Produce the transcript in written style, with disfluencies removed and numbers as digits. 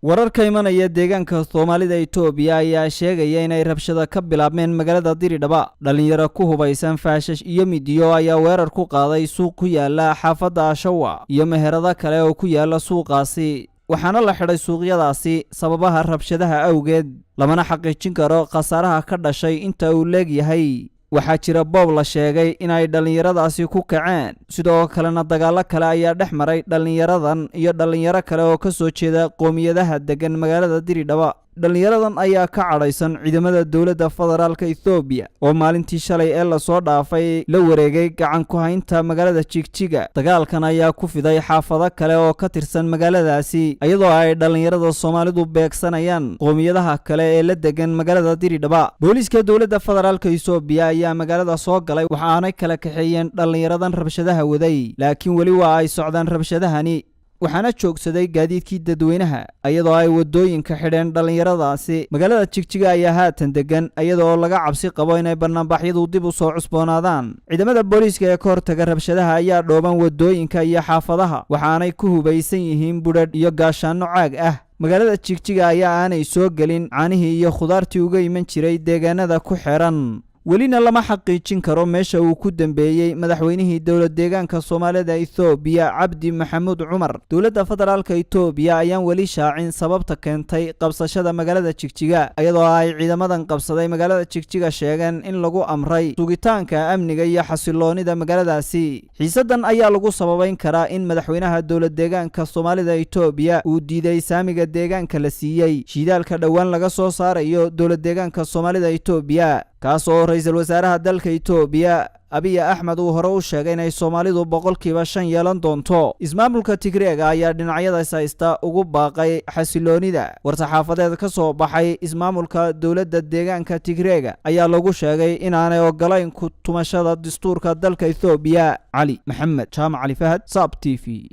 wararka imanaya deegaanka Soomaalida Itoobiya ayaa sheegaya inay rabshado ka bilaabmeen magaalada Diridhaba. Dhalinyaro ku hubaysan faashash iyo midiyo ayaa weerar ku qaaday suuq ku yaala xaafadda Ashawa iyo meherada kale oo ku yaala suuqaasi, waxaana la xidhay suuqyadaasi sababaha rabshadaha awgeed. lamana xaqiijin karo khasaaraha ka dhashay inta uu leegyahay. waxaa jira boob la sheegay inay dhalinyaradaasi ku kaceen, sidoo kalena dagaalo kale ayaa dhex maray dhalinyaradan iyo dhalinyaro kale oo ka soo jeeda qoomiyadaha degan magaalada Diridhaba. dhalinyaradan ayaa ka cadhaysan ciidamada dowladda federaalka Itoobiya oo maalintii shalay ee la soo dhaafay la wareegay gacan ku haynta magaalada Jigjiga. dagaalkan ayaa ku fiday xaafado kale oo ka tirsan magaaladaasi, iyadoo ay dhalinyarada Soomaalidu beegsanayaan qoomiyadaha kale ee la degan magaalada Diridhaba. booliiska dowladda federaalka Itoobiya ayaa magaalada soo galay, waxaanay kala kaxeeyeen dhalinyaradan rabshadaha waday, laakiin weli waa ay socdaan rabshadahani. waxaana joogsaday gaadiidkii dadweynaha iyadoo ay wadooyinka xidheen dhalinyaradaasi. magaalada Jigjiga ayaa haatan degan iyadoo laga cabsi qabo inay barnaamijyadu dib u soo cusboonaadaan. ciidamada booliiska ee ka hortaga rabshadaha ayaa dhooban wadooyinka iyo xaafadaha, waxaanay ku hubaysan yihiin budhadh iyo gaashaano caag ah. magaalada Jigjiga ayaa aanay soo gelin caanihii iyo khudaartii uga iman jiray deegaanada ku xiran. welina lama xaqiijin karo meesha uu ku dambeeyay madaxweynihii dowlad deegaanka Soomaalida Itoobiya Cabdi Maxamuud Cumar. dowladda federaalka Itoobiya ayaan weli shaacin sababta keentay qabsashada magaalada Jigjiga, iyadoo ay ciidamadan qabsaday magaalada Jigjiga sheegeen in lagu amray sugitaanka amniga iyo xasiloonida magaaladaasi. xiisadan ayaa lagu sababayn karaa in madaxweynaha dowlad deegaanka Soomaalida Itoobiya uu diiday saamiga deegaanka la siiyay shidaalka dhawaan laga soo saarayo dowlad deegaanka Soomaalida Itoobiya, kaas oo ra'iisul wasaaraha dalka Itoobiya Abiy Ahmed uu hore u sheegay inay Soomaalidu 5% yeelan doonto. ismaamulka Tigreega ayaa dhinacyadaas haysta ugu baaqay xasiloonida. war-saxaafadeed ka soo baxay ismaamulka dowladda deegaanka Tigreega ayaa lagu sheegay inaanay ogolayn ku tumashada dastuurka dalka Itoobiya. Cali Maxamed Jaamac Cali Fahad, SAB TV.